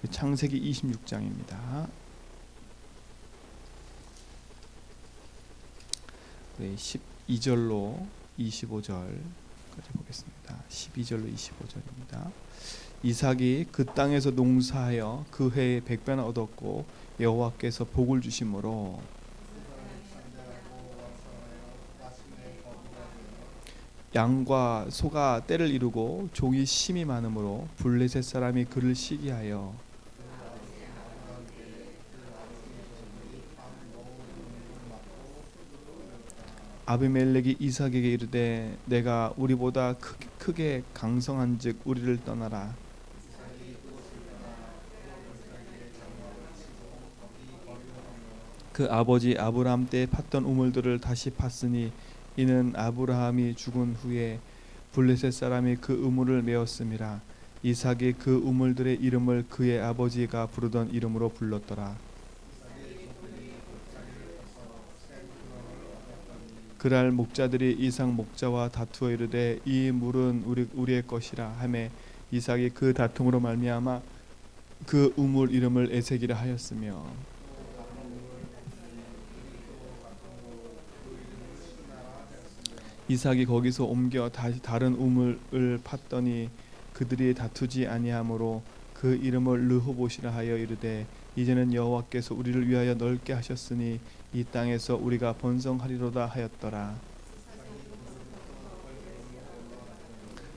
창세기 26장입니다. 12절로 25절까지 보겠습니다. 12절로 25절입니다. 이삭이 그 땅에서 농사하여 그 해에 백배나 얻었고 여호와께서 복을 주심으로 양과 소가 떼를 이루고 종이 심이 많으므로 블레셋 사람이 그를 시기하여 아비멜렉이 이삭에게 이르되 내가 우리보다 크게 강성한즉 우리를 떠나라. 그 아버지 아브라함 때 팠던 우물들을 다시 팠으니 이는 아브라함이 죽은 후에 블레셋 사람이 그 우물을 메었음이라. 이삭이 그 우물들의 이름을 그의 아버지가 부르던 이름으로 불렀더라. 그날 목자들이 이삭 목자와 다투어 이르되 이 물은 우리의 것이라 하매 이삭이 그 다툼으로 말미암아 그 우물 이름을 에색이라 하였으며 이삭이 거기서 옮겨 다시 다른 우물을 팠더니 그들이 다투지 아니하므로 그 이름을 르호봇이라 하여 이르되 이제는 여호와께서 우리를 위하여 넓게 하셨으니 이 땅에서 우리가 번성하리로다 하였더라.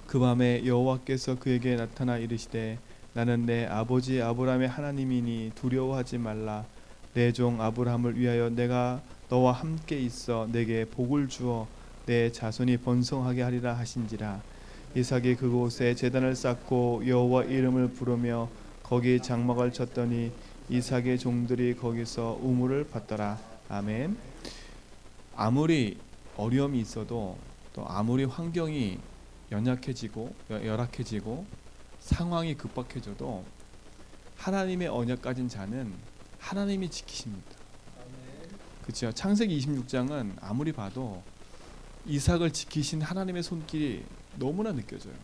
그 밤에 여호와께서 그에게 나타나 이르시되 나는 내 아버지 아브라함의 하나님이니 두려워하지 말라. 내 종 아브라함을 위하여 내가 너와 함께 있어 내게 복을 주어 내 자손이 번성하게 하리라 하신지라. 이삭이 그곳에 제단을 쌓고 여호와 이름을 부르며 거기 장막을 쳤더니 이삭의 종들이 거기서 우물을 받더라. 아멘. 아무리 어려움이 있어도 또 아무리 환경이 연약해지고 열악해지고 상황이 급박해져도 하나님의 언약 가진 자는 하나님이 지키십니다. 그렇죠. 창세기 26장은 아무리 봐도 이삭을 지키신 하나님의 손길이 너무나 느껴져요.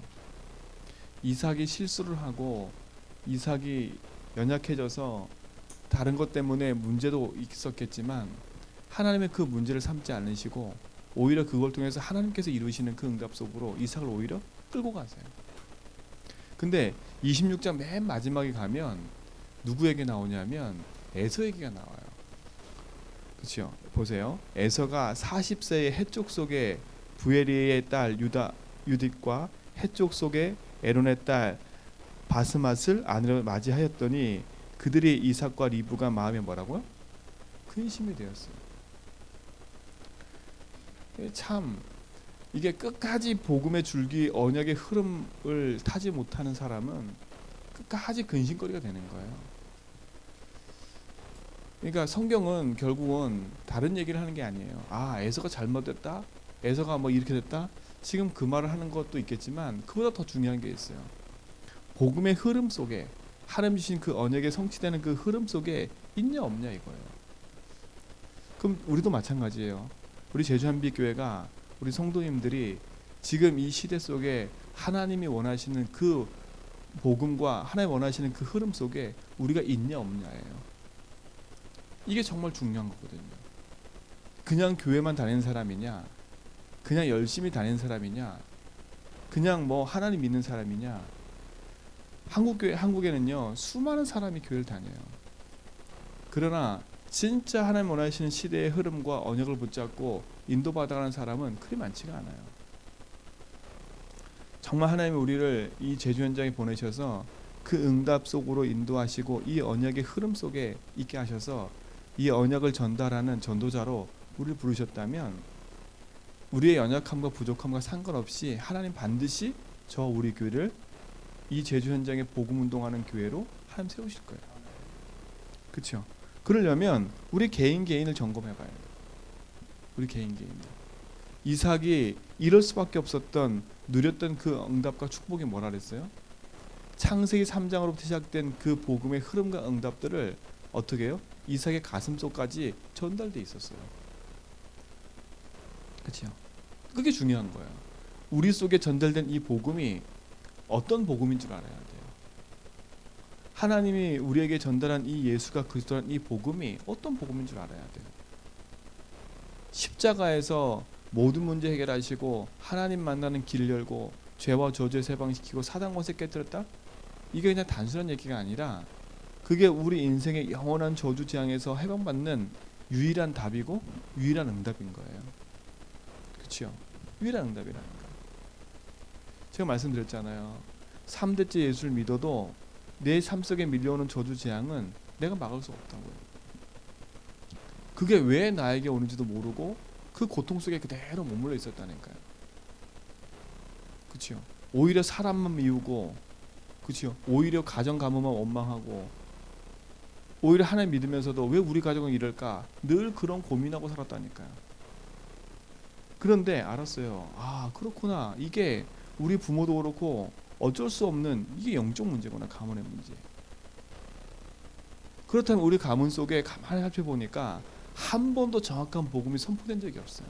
이삭이 실수를 하고 이삭이 연약해져서 다른 것 때문에 문제도 있었겠지만 하나님의 그 문제를 삼지 않으시고 오히려 그걸 통해서 하나님께서 이루시는 그 응답 속으로 이삭을 오히려 끌고 가세요. 근데 26장 맨 마지막에 가면 누구에게 나오냐면 에서에게가 나와요. 그렇죠. 보세요. 에서가 40세의 해쪽 속의 부에리의 딸 유딧과 해쪽 속의 에론의 딸 바스맛을 아내로 맞이하였더니 그들이 이삭과 리브가 마음에 뭐라고요? 근심이 되었어요. 참 이게 끝까지 복음의 줄기 언약의 흐름을 타지 못하는 사람은 끝까지 근심거리가 되는 거예요. 그러니까 성경은 결국은 다른 얘기를 하는 게 아니에요. 아, 에서가 잘못됐다, 에서가 뭐 이렇게 됐다, 지금 그 말을 하는 것도 있겠지만 그보다 더 중요한 게 있어요. 복음의 흐름 속에 하나님 주신 그 언약의 성취되는 그 흐름 속에 있냐 없냐 이거예요. 그럼 우리도 마찬가지예요. 우리 제주한빛교회가 우리 성도님들이 지금 이 시대 속에 하나님이 원하시는 그 복음과 하나님 원하시는 그 흐름 속에 우리가 있냐 없냐예요. 이게 정말 중요한 거거든요. 그냥 교회만 다니는 사람이냐, 그냥 열심히 다니는 사람이냐, 그냥 뭐 하나님 믿는 사람이냐. 한국에는요 수많은 사람이 교회를 다녀요. 그러나 진짜 하나님 원하시는 시대의 흐름과 언약을 붙잡고 인도받아가는 사람은 그리 많지가 않아요. 정말 하나님이 우리를 이 제주 현장에 보내셔서 그 응답 속으로 인도하시고 이 언약의 흐름 속에 있게 하셔서 이 언약을 전달하는 전도자로 우리를 부르셨다면 우리의 연약함과 부족함과 상관없이 하나님 반드시 저 우리 교회를 이 제주 현장에 복음 운동하는 교회로 하나님 세우실 거예요. 그렇죠? 그러려면 우리 개인을 점검해 봐야 돼요. 우리 개인들. 이삭이 이럴 수밖에 없었던 누렸던 그 응답과 축복이 뭐라 그랬어요? 창세기 3장으로부터 시작된 그 복음의 흐름과 응답들을 어떻게 해요? 이삭의 가슴속까지 전달돼 있었어요. 그렇죠? 그게 중요한 거예요. 우리 속에 전달된 이 복음이 어떤 복음인 줄 알아야 돼요. 하나님이 우리에게 전달한 이 예수가 그리스도라는 이 복음이 어떤 복음인 줄 알아야 돼요. 십자가에서 모든 문제 해결하시고 하나님 만나는 길 열고 죄와 저주에 해방시키고 사단 권세 깨뜨렸다? 이게 그냥 단순한 얘기가 아니라 그게 우리 인생의 영원한 저주 재앙에서 해방받는 유일한 답이고 유일한 응답인 거예요. 그렇죠? 유일한 응답이라니까. 제가 말씀드렸잖아요. 3대째 예수를 믿어도 내 삶 속에 밀려오는 저주 재앙은 내가 막을 수 없다고요. 그게 왜 나에게 오는지도 모르고 그 고통 속에 그대로 머물러 있었다니까요. 그렇죠? 오히려 사람만 미우고, 그렇죠? 오히려 가정 가문만 원망하고, 오히려 하나님 믿으면서도 왜 우리 가정은 이럴까? 늘 그런 고민하고 살았다니까요. 그런데 알았어요. 아, 그렇구나. 이게 우리 부모도 그렇고 어쩔 수 없는 이게 영적 문제구나. 가문의 문제. 그렇다면 우리 가문 속에 가만히 살펴보니까 한 번도 정확한 복음이 선포된 적이 없어요.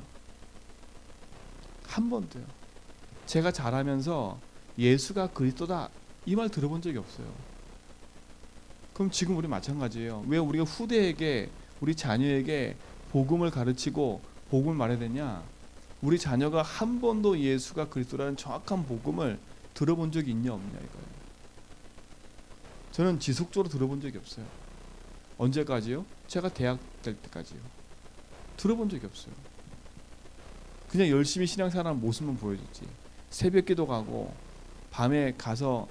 한 번도요. 제가 자라면서 예수가 그리스도다 이 말 들어본 적이 없어요. 그럼 지금 우리 마찬가지예요. 왜 우리가 후대에게, 우리 자녀에게 복음을 가르치고 복음을 말해야 되냐? 우리 자녀가 한 번도 예수가 그리스도라는 정확한 복음을 들어본 적이 있냐 없냐 이거예요. 저는 지속적으로 들어본 적이 없어요. 언제까지요? 제가 대학 될 때까지요. 들어본 적이 없어요. 그냥 열심히 신앙생활 모습만 보여줬지. 새벽 기도 가고 밤에 가서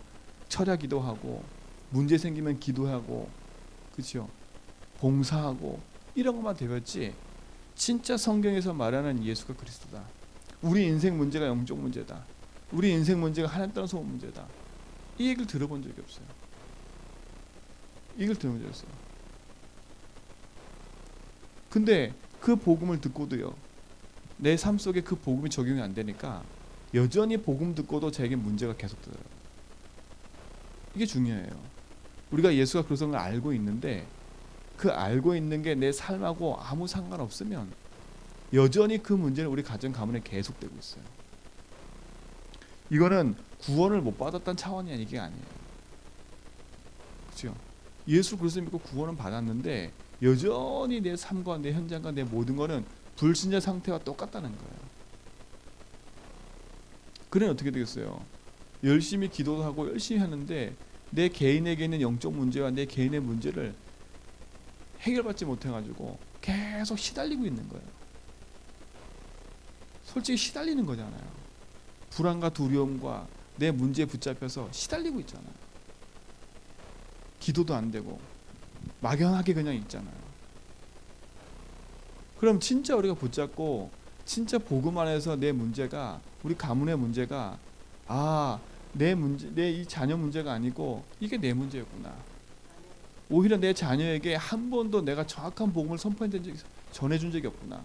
철야 기도하고 문제 생기면 기도하고, 그렇죠? 봉사하고 이런 것만 배웠지. 진짜 성경에서 말하는 예수가 그리스도다. 우리 인생 문제가 영적 문제다. 우리 인생 문제가 하나님 따라서 온 문제다. 이 얘기를 들어본 적이 없어요. 이걸 들어본 적이 없어요. 근데 그 복음을 듣고도요, 내 삶 속에 그 복음이 적용이 안 되니까 여전히 복음 듣고도 제게 문제가 계속 들어요. 이게 중요해요. 우리가 예수가 그리스도인 걸 알고 있는데 그 알고 있는 게 내 삶하고 아무 상관없으면 여전히 그 문제는 우리 가정 가문에 계속되고 있어요. 이거는 구원을 못 받았다는 차원이 이게 아니에요. 그렇죠? 예수 그리스도 믿고 구원은 받았는데 여전히 내 삶과 내 현장과 내 모든 거는 불신자 상태와 똑같다는 거예요. 그러면 어떻게 되겠어요? 열심히 기도도 하고 열심히 하는데 내 개인에게 있는 영적 문제와 내 개인의 문제를 해결받지 못해가지고 계속 시달리고 있는 거예요. 솔직히 시달리는 거잖아요. 불안과 두려움과 내 문제에 붙잡혀서 시달리고 있잖아요. 기도도 안 되고 막연하게 그냥 있잖아요. 그럼 진짜 우리가 붙잡고 진짜 복음 안에서 내 문제가, 우리 가문의 문제가, 아, 내 문제, 내 이 자녀 문제가 아니고 이게 내 문제였구나. 오히려 내 자녀에게 한 번도 내가 정확한 복음을 전해준 적이 없구나.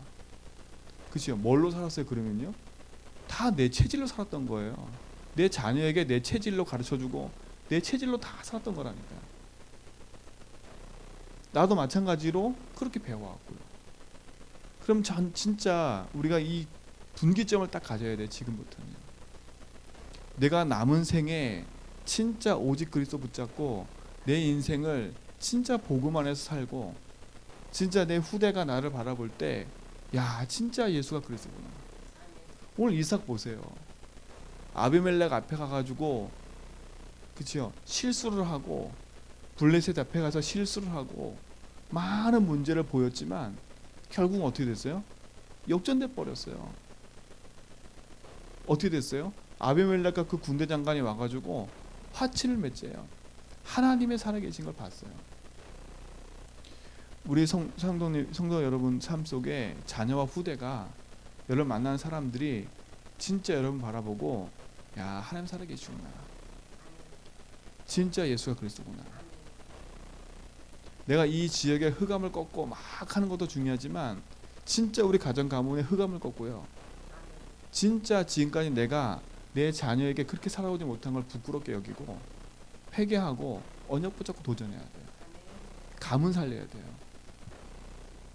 그렇죠? 뭘로 살았어요? 그러면요, 다 내 체질로 살았던 거예요. 내 자녀에게 내 체질로 가르쳐주고 내 체질로 다 살았던 거라니까. 나도 마찬가지로 그렇게 배워왔고요. 그럼 진짜 우리가 이 분기점을 딱 가져야 돼. 지금부터는 내가 남은 생에 진짜 오직 그리스도 붙잡고 내 인생을 진짜 복음 안에서 살고, 진짜 내 후대가 나를 바라볼 때, 야, 진짜 예수가 그리스도구나. 오늘 이삭 보세요. 아비멜렉 앞에 가가지고, 그치요, 실수를 하고, 블레셋 앞에 가서 실수를 하고 많은 문제를 보였지만 결국 어떻게 됐어요? 역전돼 버렸어요. 어떻게 됐어요? 아비멜렉과 그 군대 장관이 와가지고 화친을 맺재요. 하나님의 살아계신 걸 봤어요. 우리 성도 여러분 삶 속에 자녀와 후대가, 여러분 만나는 사람들이 진짜 여러분 바라보고, 야, 하나님 살아계시구나. 진짜 예수가 그리스도구나. 내가 이 지역의 흑암을 꺾고 막 하는 것도 중요하지만 진짜 우리 가정 가문의 흑암을 꺾고요, 진짜 지금까지 내가 내 자녀에게 그렇게 살아오지 못한 걸 부끄럽게 여기고 회개하고 언약 붙잡고 도전해야 돼요. 가문 살려야 돼요.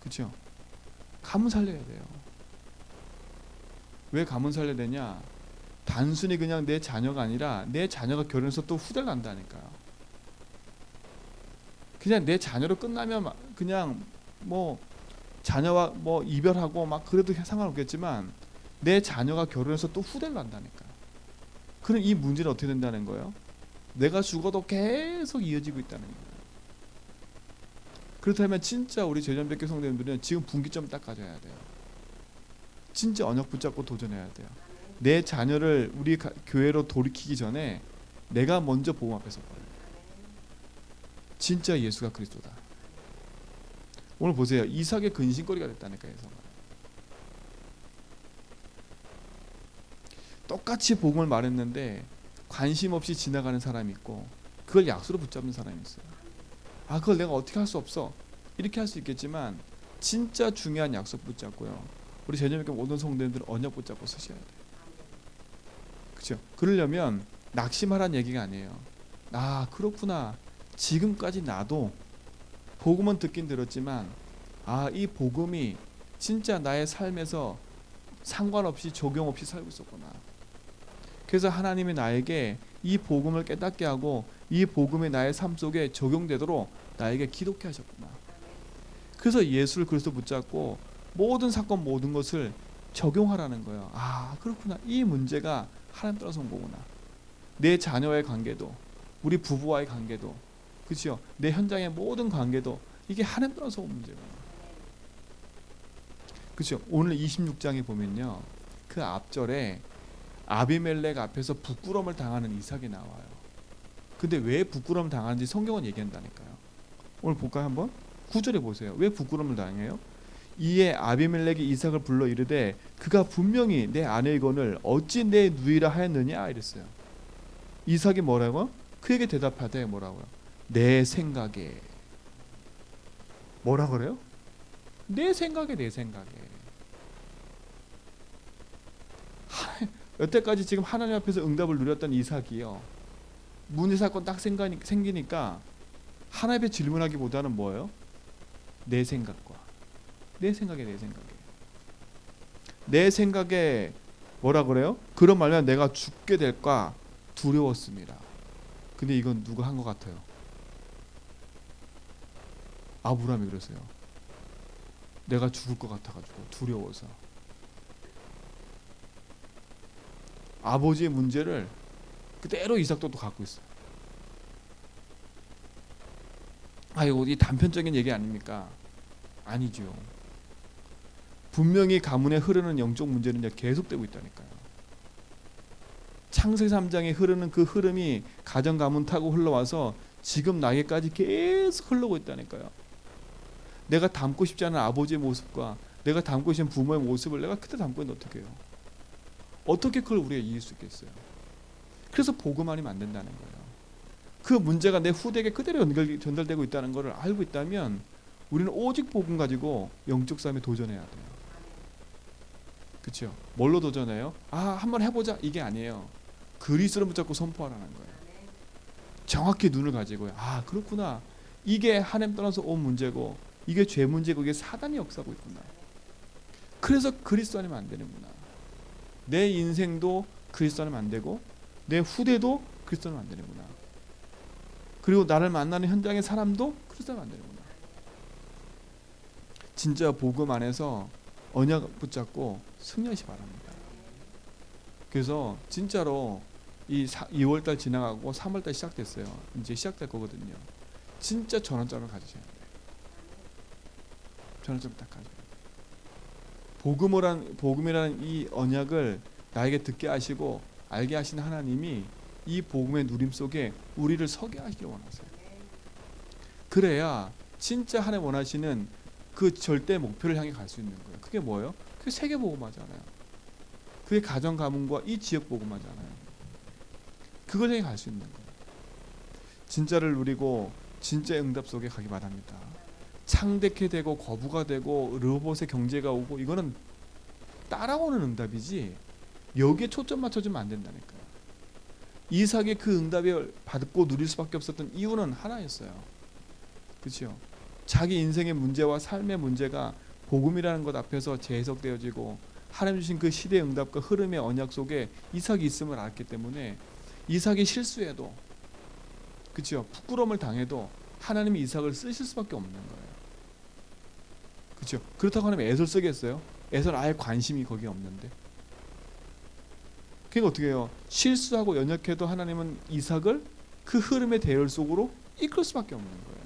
그렇죠? 가문 살려야 돼요. 왜 가문 살려야 되냐? 단순히 그냥 내 자녀가 아니라 내 자녀가 결혼해서 또 후대를 난다니까요. 그냥 내 자녀로 끝나면 그냥 뭐 자녀와 뭐 이별하고 막 그래도 상관없겠지만 내 자녀가 결혼해서 또 후대를 난다니까. 그럼 이 문제는 어떻게 된다는 거예요? 내가 죽어도 계속 이어지고 있다는 거예요. 그렇다면 진짜 우리 제전백교 성도님들은 지금 분기점 딱 가져야 돼요. 진짜 언약 붙잡고 도전해야 돼요. 내 자녀를 우리 교회로 돌이키기 전에 내가 먼저 복음 앞에서 봐요. 진짜 예수가 그리스도다. 오늘 보세요. 이삭의 근심거리가 됐다니까요. 똑같이 복음을 말했는데 관심 없이 지나가는 사람이 있고 그걸 약수로 붙잡는 사람이 있어요. 아, 그걸 내가 어떻게 할 수 없어. 이렇게 할 수 있겠지만 진짜 중요한 약속 붙잡고요. 우리 제자님께 모든 성도님들은 언약 붙잡고 서셔야 돼요. 그렇죠? 그러려면 낙심하라는 얘기가 아니에요. 아, 그렇구나. 지금까지 나도 복음은 듣긴 들었지만 아, 이 복음이 진짜 나의 삶에서 상관없이 적용 없이 살고 있었구나. 그래서 하나님이 나에게 이 복음을 깨닫게 하고 이 복음이 나의 삶 속에 적용되도록 나에게 기독케 하셨구나. 그래서 예수를 그리스도 붙잡고 모든 사건 모든 것을 적용하라는 거예요. 아, 그렇구나. 이 문제가 하나님 따라서 온 거구나. 내 자녀와의 관계도, 우리 부부와의 관계도, 그렇죠? 내 현장의 모든 관계도 이게 하나님 따라서 온 문제구나. 그렇죠? 오늘 26장에 보면요, 그 앞절에 아비멜렉 앞에서 부끄러움을 당하는 이삭이 나와요. 근데 왜 부끄러움을 당하는지 성경은 얘기한다니까요. 오늘 볼까요? 한번 9절에 보세요. 왜 부끄러움을 당해요? 이에 아비멜렉이 이삭을 불러 이르되 그가 분명히 내 아내이거늘 어찌 내 누이라 하였느냐 이랬어요. 이삭이 뭐라고? 그에게 대답하되 뭐라고요? 내 생각에. 뭐라 그래요? 내 생각에. 여태까지 지금 하나님 앞에서 응답을 누렸던 이삭이요, 문제 사건 딱 생기니까 하나님 앞에 질문하기보다는 뭐예요? 내 생각과 내 생각에 뭐라 그래요? 그런 말면 내가 죽게 될까 두려웠습니다. 근데 이건 누가 한 것 같아요? 아브라함이 그랬어요. 내가 죽을 것 같아가지고 두려워서. 아버지의 문제를 그대로 이삭도 또 갖고 있어요. 아이고, 이 단편적인 얘기 아닙니까? 아니죠. 분명히 가문에 흐르는 영적 문제는 계속되고 있다니까요. 창세기 3장에 흐르는 그 흐름이 가정 가문 타고 흘러와서 지금 나에게까지 계속 흘러오고 있다니까요. 내가 닮고 싶지 않은 아버지의 모습과 내가 닮고 싶은 부모의 모습을 내가 그때 닮고 있는데 어떻게 해요? 어떻게 그걸 우리가 이길 수 있겠어요? 그래서 복음 아니면 안 된다는 거예요. 그 문제가 내 후대에게 그대로 전달되고 있다는 것을 알고 있다면 우리는 오직 복음 가지고 영적 싸움에 도전해야 돼요. 그렇죠? 뭘로 도전해요? 아, 한번 해보자 이게 아니에요. 그리스도를 붙잡고 선포하라는 거예요. 정확히 눈을 가지고요. 아, 그렇구나. 이게 하나님 떠나서 온 문제고 이게 죄 문제고 이게 사단이 역사하고 있구나. 그래서 그리스도 아니면 안 되는구나. 내 인생도 그리스도 아니면 안 되고 내 후대도 그리스도 아니면 안 되는구나. 그리고 나를 만나는 현장의 사람도 그리스도 아니면 안 되는구나. 진짜 복음 안에서 언약 붙잡고 승리하시 바랍니다. 그래서 진짜로 이 2월달 지나가고 3월달 시작됐어요. 이제 시작될 거거든요. 진짜 전환점을 가지셔야 돼요. 전환점을 딱 가져야 돼요. 복음이라는 이 언약을 나에게 듣게 하시고 알게 하신 하나님이 이 복음의 누림 속에 우리를 서게 하시길 원하세요. 그래야 진짜 하나님 원하시는 그 절대 목표를 향해 갈 수 있는 거예요. 그게 뭐예요? 그게 세계 복음화잖아요. 그게 가정 가문과 이 지역 복음화잖아요. 그걸 향해 갈 수 있는 거예요. 진짜를 누리고 진짜 응답 속에 가기 바랍니다. 창대케 되고 거부가 되고 로봇의 경제가 오고 이거는 따라오는 응답이지 여기에 초점 맞춰주면 안 된다니까요. 이삭이 그 응답을 받고 누릴 수밖에 없었던 이유는 하나였어요. 그렇죠? 자기 인생의 문제와 삶의 문제가 복음이라는 것 앞에서 재해석되어지고 하나님 주신 그 시대의 응답과 흐름의 언약 속에 이삭이 있음을 알았기 때문에 이삭이 실수해도, 그렇죠? 부끄러움을 당해도 하나님이 이삭을 쓰실 수밖에 없는 거예요. 그렇죠? 그렇다고 하나님 에서를 쓰겠어요? 에서는 아예 관심이 거기에 없는데. 그러니까 어떻게 해요? 실수하고 연약해도 하나님은 이삭을 그 흐름의 대열 속으로 이끌 수밖에 없는 거예요.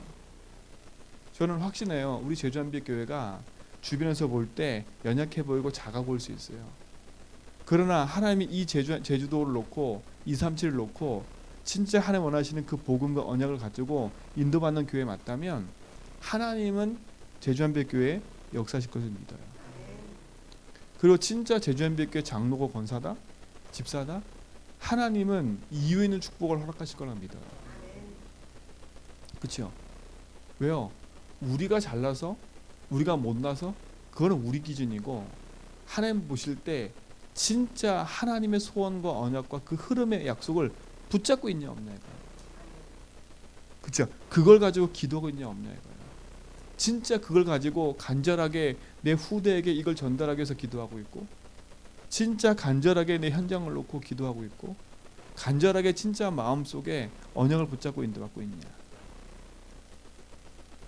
저는 확신해요. 우리 제주한빛교회가 주변에서 볼 때 연약해 보이고 작아 보일 수 있어요. 그러나 하나님이 이 제주도를 놓고 237을 놓고 진짜 하나님 원하시는 그 복음과 언약을 가지고 인도받는 교회 맞다면 하나님은 제주한빛교회 역사하실 것을 믿어요. 그리고 진짜 제주한빛교회 장로고 권사다, 집사다, 하나님은 이유 있는 축복을 허락하실 거라 믿어요. 그렇죠? 왜요? 우리가 잘나서 우리가 못나서 그거는 우리 기준이고 하나님 보실 때 진짜 하나님의 소원과 언약과 그 흐름의 약속을 붙잡고 있냐 없냐 이거예요. 그렇죠? 그걸 가지고 기도하고 있냐 없냐 이거예요. 진짜 그걸 가지고 간절하게 내 후대에게 이걸 전달하기 위해서 기도하고 있고, 진짜 간절하게 내 현장을 놓고 기도하고 있고, 간절하게 진짜 마음속에 언약을 붙잡고 인도받고 있냐.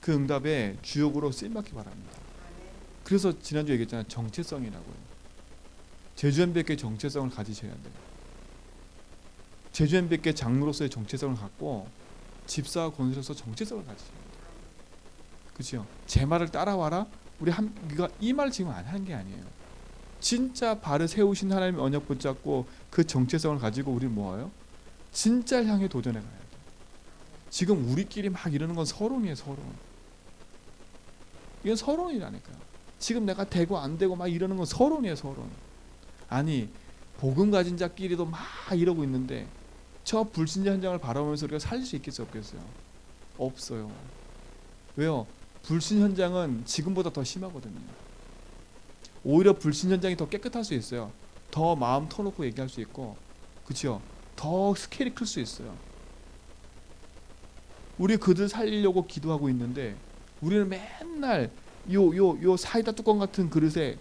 그 응답에 주역으로 쓰임받기 바랍니다. 그래서 지난주에 얘기했잖아요. 정체성이라고요. 제주한빛교회 정체성을 가지셔야 돼요. 제주한빛교회 장로로서의 정체성을 갖고 집사와 권사로서 정체성을 가지셔야 돼요. 그렇죠? 제 말을 따라와라. 우리가 이 말 지금 안 하는 게 아니에요. 진짜 발을 세우신 하나님의 언약 붙잡고 그 정체성을 가지고 우리 뭐예요? 진짜 향해 도전해 가야 돼요. 지금 우리끼리 막 이러는 건 서론이에요. 서론. 이건 서론이라니까요. 지금 내가 되고 안 되고 막 이러는 건 서론이에요. 서론. 아니 복음 가진 자끼리도 막 이러고 있는데 저 불신자 현장을 바라보면서 우리가 살릴 수 있겠어요? 없겠어요? 없어요. 왜요? 불신 현장은 지금보다 더 심하거든요. 오히려 불신 현장이 더 깨끗할 수 있어요. 더 마음 터놓고 얘기할 수 있고, 그렇죠? 더 스케일이 클 수 있어요. 우리 그들 살리려고 기도하고 있는데 우리는 맨날 요 사이다 뚜껑 같은 그릇에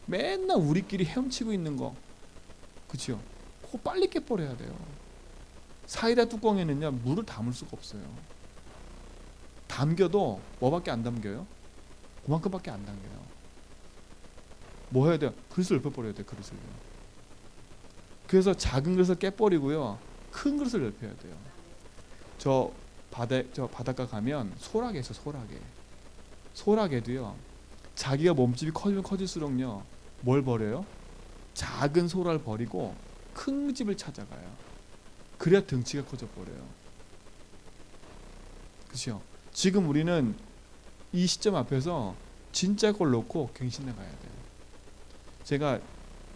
맨날 우리끼리 헤엄치고 있는 거, 그렇죠? 그거 빨리 깨버려야 돼요. 사이다 뚜껑에는요 물을 담을 수가 없어요. 담겨도 뭐밖에 안 담겨요? 그만큼밖에 안 담겨요. 뭐 해야 돼요? 그릇을 넓혀버려야 돼요. 그릇을요. 그래서 작은 그릇을 깨버리고요 큰 그릇을 넓혀야 돼요. 저 바닷가 가면 소라게 있어. 소라게도요 자기가 몸집이 커지면 커질수록요 뭘 버려요? 작은 소라를 버리고 큰 집을 찾아가요. 그래야 등치가 커져 버려요. 그렇죠? 지금 우리는 이 시점 앞에서 진짜 걸 놓고 갱신해 가야 돼요. 제가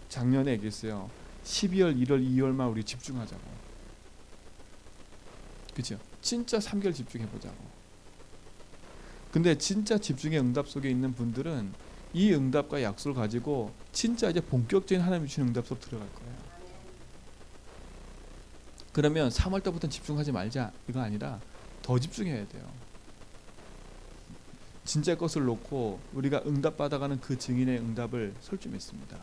작년에 얘기했어요. 12월, 1월, 2월만 우리 집중하자고. 그렇죠? 진짜 3개월 집중해보자고. 근데 진짜 집중의 응답 속에 있는 분들은 이 응답과 약속을 가지고 진짜 이제 본격적인 하나님이 주신 응답 속으로 들어갈 거예요. 그러면 3월 달부터는 집중하지 말자 이거 아니라 더 집중해야 돼요. 진짜 것을 놓고 우리가 응답받아가는 그 증인의 응답을 설 줄 믿습니다.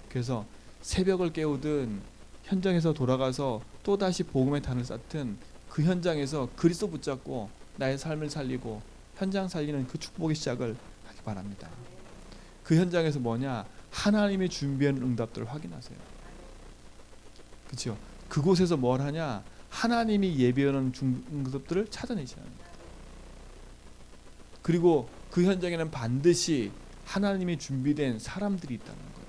그래서 새벽을 깨우든 현장에서 돌아가서 또다시 복음의 단을 쌓든 그 현장에서 그리스도 붙잡고 나의 삶을 살리고 현장 살리는 그 축복의 시작을 하기 바랍니다. 그 현장에서 뭐냐? 하나님이 준비한 응답들을 확인하세요. 그렇죠? 그곳에서 뭘 하냐? 하나님이 예비하는 응답들을 찾아내셔야 합니다. 그리고 그 현장에는 반드시 하나님이 준비된 사람들이 있다는 거예요.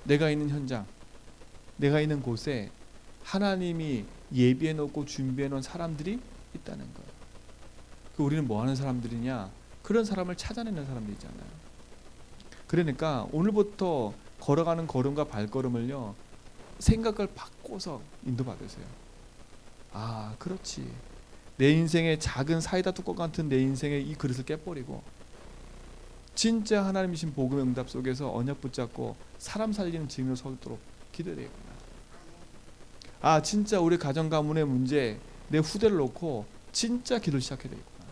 내가 있는 현장, 내가 있는 곳에 하나님이 예비해 놓고 준비해 놓은 사람들이 있다는 거예요. 그 우리는 뭐 하는 사람들이냐? 그런 사람을 찾아내는 사람들이잖아요. 그러니까 오늘부터 걸어가는 걸음과 발걸음을요 생각을 바꿔서 인도받으세요. 아, 그렇지. 내 인생의 작은 사이다 뚜껑 같은 내 인생의 이 그릇을 깨버리고 진짜 하나님이신 복음의 응답 속에서 언약 붙잡고 사람 살리는 증인으로 서도록 기도해야겠구나. 아, 진짜 우리 가정 가문의 문제 내 후대를 놓고 진짜 기도를 시작해야 되겠구나.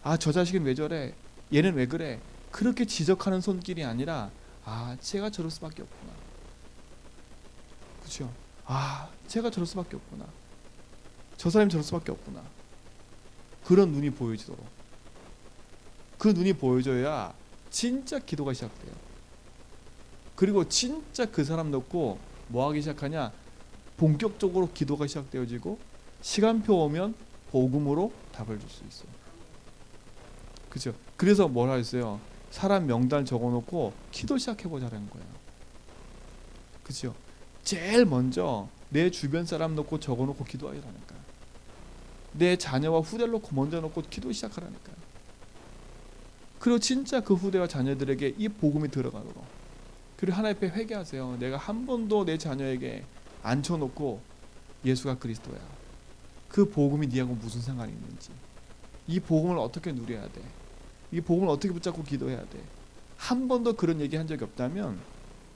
아, 저 자식은 왜 저래? 얘는 왜 그래? 그렇게 지적하는 손길이 아니라 아, 제가 저럴 수밖에 없구나. 그렇죠? 아, 제가 저럴 수밖에 없구나. 저 사람이 저럴 수밖에 없구나. 그런 눈이 보여지도록. 그 눈이 보여줘야 진짜 기도가 시작돼요. 그리고 진짜 그 사람 놓고 뭐 하기 시작하냐? 본격적으로 기도가 시작되어지고 시간표 오면 복음으로 답을 줄 수 있어요. 그죠? 그래서 뭐라 했어요? 사람 명단 적어놓고 기도 시작해보자는 거예요. 그죠? 제일 먼저 내 주변 사람 놓고 적어놓고 기도하라니까요. 내 자녀와 후대를 놓고 먼저 놓고 기도 시작하라니까요. 그리고 진짜 그 후대와 자녀들에게 이 복음이 들어가도록. 그리고 하나님 앞에 회개하세요. 내가 한 번도 내 자녀에게 앉혀놓고 예수가 그리스도야. 그 복음이 네하고 무슨 상관이 있는지. 이 복음을 어떻게 누려야 돼. 이 복음을 어떻게 붙잡고 기도해야 돼. 한 번도 그런 얘기 한 적이 없다면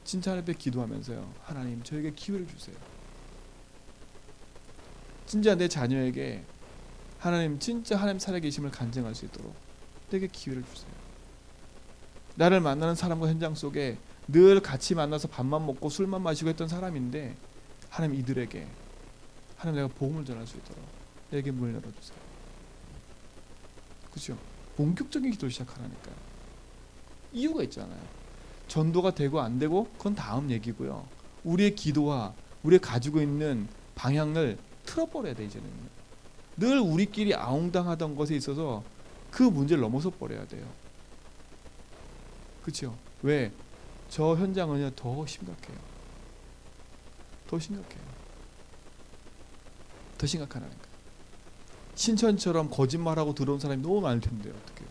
진짜 하나님 앞에 기도하면서요. 하나님 저에게 기회를 주세요. 진짜 내 자녀에게 하나님 진짜 하나님 살아계심을 간증할 수 있도록 내게 기회를 주세요. 나를 만나는 사람과 현장 속에 늘 같이 만나서 밥만 먹고 술만 마시고 했던 사람인데 하나님 이들에게 하나님 내가 복음을 전할 수 있도록 내게 문을 열어주세요. 그렇죠? 본격적인 기도 시작하라니까요. 이유가 있잖아요. 전도가 되고 안 되고 그건 다음 얘기고요. 우리의 기도와 우리가 가지고 있는 방향을 틀어버려야 돼. 이제는요. 늘 우리끼리 아웅당하던 것에 있어서 그 문제를 넘어서 버려야 돼요. 그렇죠? 왜? 저 현장은요 더 심각해요. 더 심각해요. 더 심각하다니까. 신천처럼 거짓말하고 들어온 사람이 너무 많을 텐데요. 어떡해요?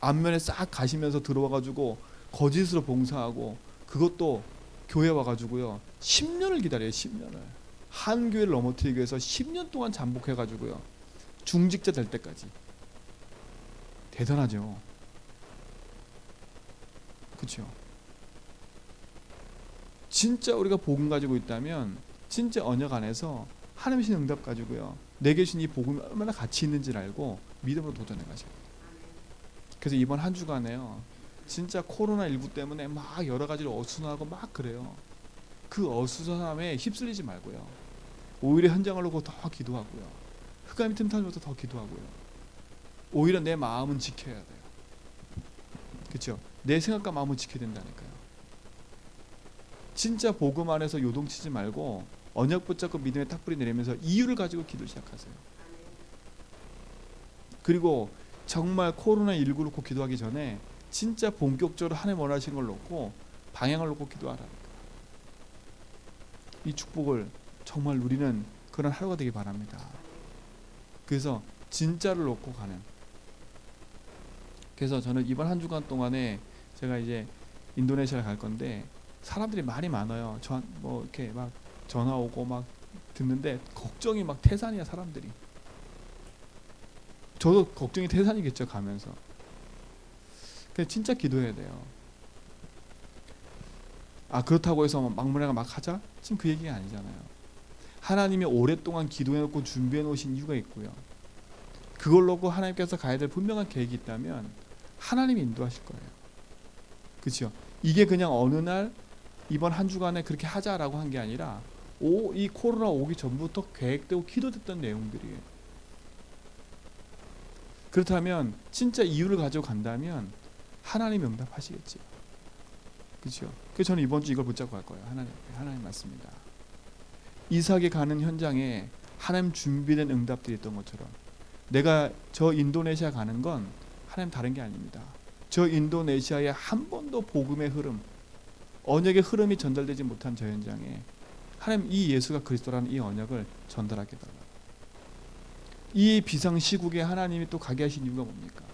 앞면에 싹 가시면서 들어와가지고 거짓으로 봉사하고 그것도 교회 와가지고요 10년을 기다려요. 10년을. 한 교회를 넘어뜨리기 위해서 10년 동안 잠복해가지고요 중직자 될 때까지. 대단하죠. 그렇죠? 진짜 우리가 복음 가지고 있다면 진짜 언약 안에서 하나님 신 응답 가지고요 내게 주신 이 복음이 얼마나 가치 있는지를 알고 믿음으로 도전해 가셔야 돼요. 그래서 이번 한 주간에요 진짜 코로나19 때문에 막 여러 가지로 어수선하고 막 그래요. 그 어수선함에 휩쓸리지 말고요 오히려 현장을 놓고 더 기도하고요 흑암이 틈타면서 더 기도하고요 오히려 내 마음은 지켜야 돼요. 그렇죠? 내 생각과 마음을 지켜야 된다니까요. 진짜 복음 안에서 요동치지 말고 언약 붙잡고 믿음의 탁불이 내리면서 이유를 가지고 기도 시작하세요. 그리고 정말 코로나19를 놓고 기도하기 전에 진짜 본격적으로 하나님 원하시는 걸 놓고 방향을 놓고 기도하라니까. 이 축복을 정말 누리는 그런 하루가 되길 바랍니다. 그래서 진짜를 놓고 가는. 그래서 저는 이번 한 주간 동안에 제가 이제 인도네시아를 갈 건데 사람들이 말이 많아요. 뭐 이렇게 막 전화 오고 막 듣는데 걱정이 막 태산이야 사람들이. 저도 걱정이 태산이겠죠 가면서. 그래서 진짜 기도해야 돼요. 그렇다고 해서 막무가내 막 하자? 지금 그 얘기가 아니잖아요. 하나님이 오랫동안 기도해놓고 준비해놓으신 이유가 있고요. 그걸 놓고 하나님께서 가야 될 분명한 계획이 있다면 하나님이 인도하실 거예요. 그렇죠? 이게 그냥 어느 날 이번 한 주간에 그렇게 하자라고 한 게 아니라 이 코로나 오기 전부터 계획되고 기도됐던 내용들이에요. 그렇다면 진짜 이유를 가지고 간다면 하나님이 응답하시겠죠. 그렇죠? 그래서 저는 이번 주 이걸 붙잡고 갈 거예요. 하나님 맞습니다. 이삭이 가는 현장에 하나님 준비된 응답들이 있던 것처럼 내가 저 인도네시아 가는 건 하나님 다른 게 아닙니다. 저 인도네시아에 한 번도 복음의 흐름, 언약의 흐름이 전달되지 못한 저 현장에 하나님 이 예수가 그리스도라는 이 언약을 전달하게 달라고. 이 비상시국에 하나님이 또 가게 하신 이유가 뭡니까?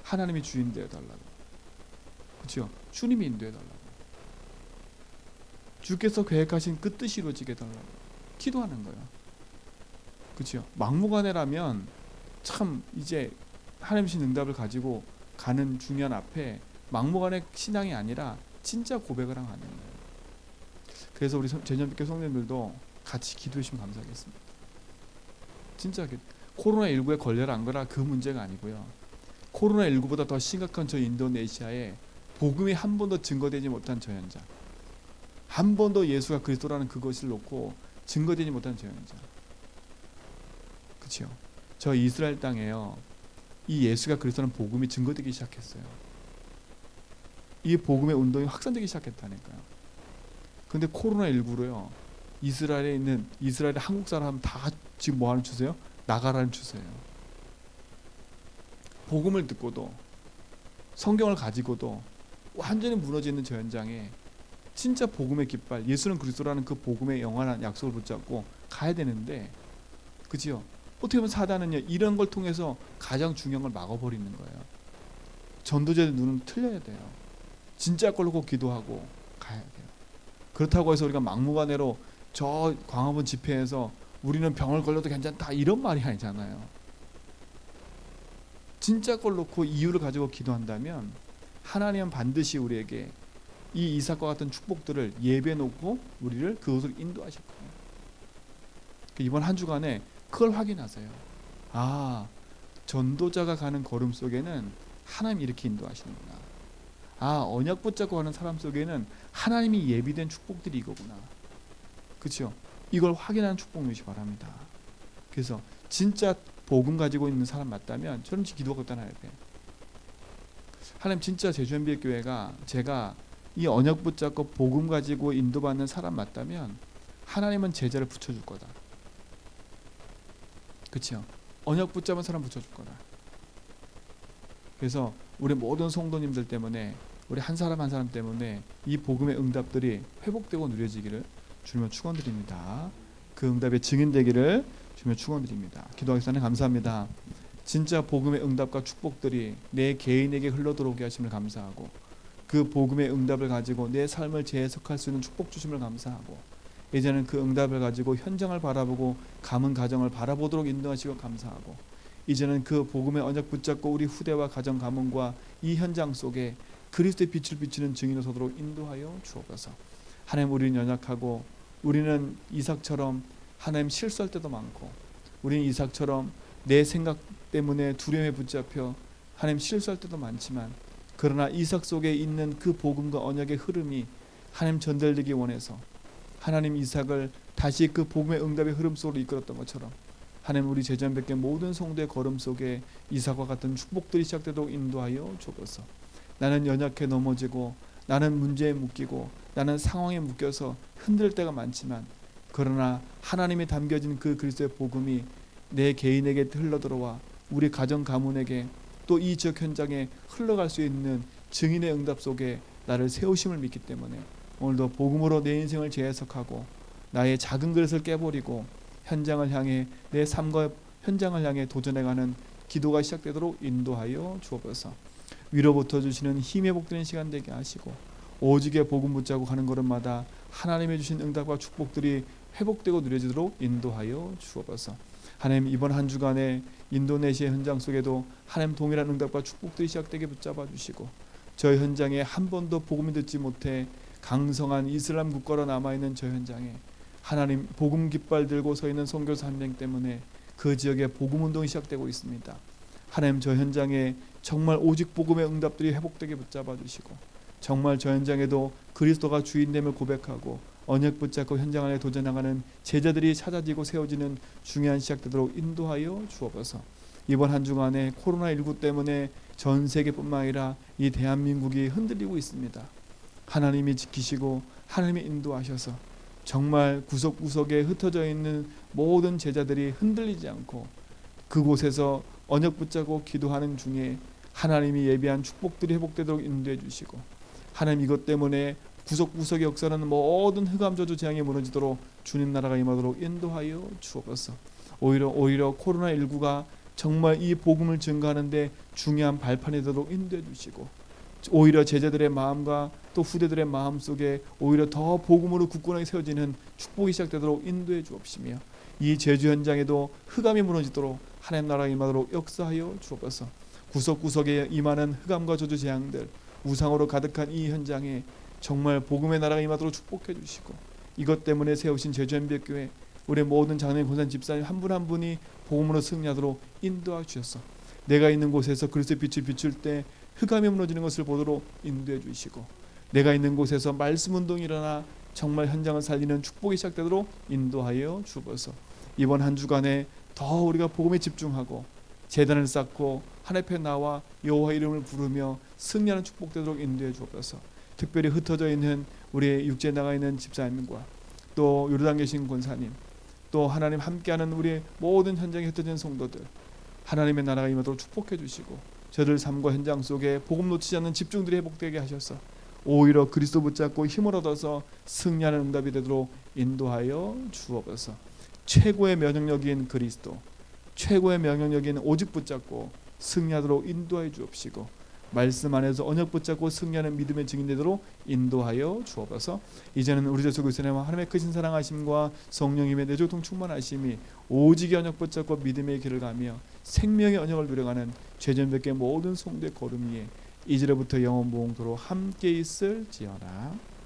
하나님이 주인 되어 달라고. 그렇죠? 주님이 인도해 달라고. 주께서 계획하신 그 뜻이 이루어지게 달라고 기도하는 거예요. 그렇죠? 막무가내라면 참 이제 하나님신 응답을 가지고 가는 중요한 앞에 막무가내 신앙이 아니라 진짜 고백을 하는 거예요. 그래서 우리 제년빛교 성도님들도 같이 기도해 주시면 감사하겠습니다. 진짜 코로나19에 걸려라 안 걸려라 그 문제가 아니고요. 코로나19보다 더 심각한 저 인도네시아에 복음이 한 번도 증거되지 못한 저 현장, 한 번도 예수가 그리스도라는 그것을 놓고 증거되지 못한 저 현장. 그렇죠? 저 이스라엘 땅에요, 이 예수가 그리스도라는 복음이 증거되기 시작했어요. 이 복음의 운동이 확산되기 시작했다니까요. 근데 코로나19로요, 이스라엘에 있는 이스라엘의 한국 사람 다 지금 뭐 하는 추세요? 나가라는 추세예요. 복음을 듣고도 성경을 가지고도 완전히 무너지는 저 현장에 진짜 복음의 깃발, 예수는 그리스도라는 그 복음의 영원한 약속을 붙잡고 가야 되는데, 그지요? 어떻게 보면 사단은요, 이런 걸 통해서 가장 중요한 걸 막아버리는 거예요. 전도자의 눈은 틀려야 돼요. 진짜 걸 놓고 기도하고 가야 돼요. 그렇다고 해서 우리가 막무가내로 저 광화문 집회에서 우리는 병을 걸려도 괜찮다 이런 말이 아니잖아요. 진짜 걸 놓고 이유를 가지고 기도한다면 하나님은 반드시 우리에게 이 이삭과 같은 축복들을 예배해 놓고 우리를 그곳으로 인도하실 거예요. 이번 한 주간에 그걸 확인하세요. 아, 전도자가 가는 걸음 속에는 하나님이 이렇게 인도하시는구나. 아, 언약 붙잡고 가는 사람 속에는 하나님이 예비된 축복들이 이거구나. 그렇죠? 이걸 확인하는 축복 누리시 바랍니다. 그래서 진짜 복음 가지고 있는 사람 맞다면 저는 기도하고 떠나야 돼. 하나님, 진짜 제주현비교회가 제가 이 언약 붙잡고 복음 가지고 인도받는 사람 맞다면 하나님은 제자를 붙여줄 거다. 그렇죠? 언약 붙잡은 사람 붙여줄 거다. 그래서 우리 모든 성도님들 때문에, 우리 한 사람 한 사람 때문에 이 복음의 응답들이 회복되고 누려지기를 주님을 축원드립니다. 그 응답의 증인되기를 주님을 축원드립니다. 기도하겠습니다. 감사합니다. 진짜 복음의 응답과 축복들이 내 개인에게 흘러들어오게 하심을 감사하고, 그 복음의 응답을 가지고 내 삶을 재해석할 수 있는 축복 주심을 감사하고, 이제는 그 응답을 가지고 현장을 바라보고 가문 가정을 바라보도록 인도하시고 감사하고, 이제는 그 복음의 언약 붙잡고 우리 후대와 가정 가문과 이 현장 속에 그리스도의 빛을 비추는 증인으로 서도록 인도하여 주옵소서. 하나님, 우리는 연약하고 우리는 이삭처럼 하나님 실수할 때도 많고, 우리는 이삭처럼 내 생각 때문에 두려움에 붙잡혀 하나님 실수할 때도 많지만, 그러나 이삭 속에 있는 그 복음과 언약의 흐름이 하나님 전달되기 원해서 하나님 이삭을 다시 그 복음의 응답의 흐름 속으로 이끌었던 것처럼, 하나님 우리 제자님께 모든 성도의 걸음 속에 이삭과 같은 축복들이 시작되도록 인도하여 주옵소서. 나는 연약해 넘어지고, 나는 문제에 묶이고, 나는 상황에 묶여서 흔들 때가 많지만, 그러나 하나님이 담겨진 그 그리스도의 복음이 내 개인에게 흘러들어와 우리 가정 가문에게 또 이 지역 현장에 흘러갈 수 있는 증인의 응답 속에 나를 세우심을 믿기 때문에 오늘도 복음으로 내 인생을 재해석하고 나의 작은 그릇을 깨버리고 현장을 향해, 내 삶과 현장을 향해 도전해가는 기도가 시작되도록 인도하여 주옵소서. 위로부터 주시는 힘의 복되는 시간 되게 하시고, 오직의 복음 붙잡고 가는 걸음마다 하나님의 주신 응답과 축복들이 회복되고 누려지도록 인도하여 주옵소서. 하나님, 이번 한 주간에 인도네시아 현장 속에도 하나님 동일한 응답과 축복들이 시작되게 붙잡아 주시고, 저 현장에 한 번도 복음을 듣지 못해 강성한 이슬람 국가로 남아있는 저 현장에 하나님 복음 깃발 들고 서 있는 선교사 한 명 때문에 그 지역에 복음 운동이 시작되고 있습니다. 하나님, 저 현장에 정말 오직 복음의 응답들이 회복되게 붙잡아 주시고, 정말 저 현장에도 그리스도가 주인됨을 고백하고 언약 붙잡고 현장 안에 도전나가는 제자들이 찾아지고 세워지는 중요한 시작되도록 인도하여 주옵소서. 이번 한 주간에 코로나19 때문에 전 세계뿐만 아니라 이 대한민국이 흔들리고 있습니다. 하나님이 지키시고 하나님이 인도하셔서 정말 구석구석에 흩어져 있는 모든 제자들이 흔들리지 않고 그곳에서 언약 붙잡고 기도하는 중에 하나님이 예비한 축복들이 회복되도록 인도해 주시고, 하나님 이것 때문에 구석구석에 역사하는 모든 흑암 저주 재앙이 무너지도록 주님 나라가 임하도록 인도하여 주옵소서. 오히려 코로나19가 정말 이 복음을 증거하는데 중요한 발판이 되도록 인도해 주시고, 오히려 제자들의 마음과 또 후대들의 마음 속에 오히려 더 복음으로 굳건하게 세워지는 축복이 시작되도록 인도해 주옵시며, 이 제주 현장에도 흑암이 무너지도록 하나님 나라가 임하도록 역사하여 주옵소서. 구석구석에 임하는 흑암과 저주 재앙들, 우상으로 가득한 이 현장에 정말 복음의 나라가 임하도록 축복해 주시고, 이것 때문에 세우신 제주현비교회 우리 모든 장로님, 권사님, 집사님 한 분 한 분이 복음으로 승리하도록 인도해 주셔서 내가 있는 곳에서 그리스도의 빛을 비출 때 흑암이 무너지는 것을 보도록 인도해 주시고, 내가 있는 곳에서 말씀 운동이 일어나 정말 현장을 살리는 축복이 시작되도록 인도하여 주옵소서. 이번 한 주간에 더 우리가 복음에 집중하고 제단을 쌓고 하나님 앞에 나와 여호와 이름을 부르며 승리하는 축복되도록 인도해 주옵소서. 특별히 흩어져 있는 우리 육지에 나가 있는 집사님과 또 요르단 계신 권사님, 또 하나님 함께하는 우리 모든 현장에 흩어진 성도들, 하나님의 나라가 임하도록 축복해 주시고 저들 삶과 현장 속에 복음 놓치지 않는 집중들이 회복되게 하셔서 오히려 그리스도 붙잡고 힘을 얻어서 승리하는 응답이 되도록 인도하여 주옵소서. 최고의 면역력인 그리스도, 최고의 면역력인 오직 붙잡고 승리하도록 인도하여 주옵시고 말씀 안에서 언약 붙잡고 승리하는 믿음의 증인되도록 인도하여 주옵소서. 이제는 우리 주 예수 그리스도의 하나님의 크신 사랑하심과 성령님의 내조통 충만하심이 오직의 언약 붙잡고 믿음의 길을 가며 생명의 언약을 누려가는 죄전백의 모든 성도의 걸음 위에 이제로부터 영원 무궁토록 함께 있을지어다.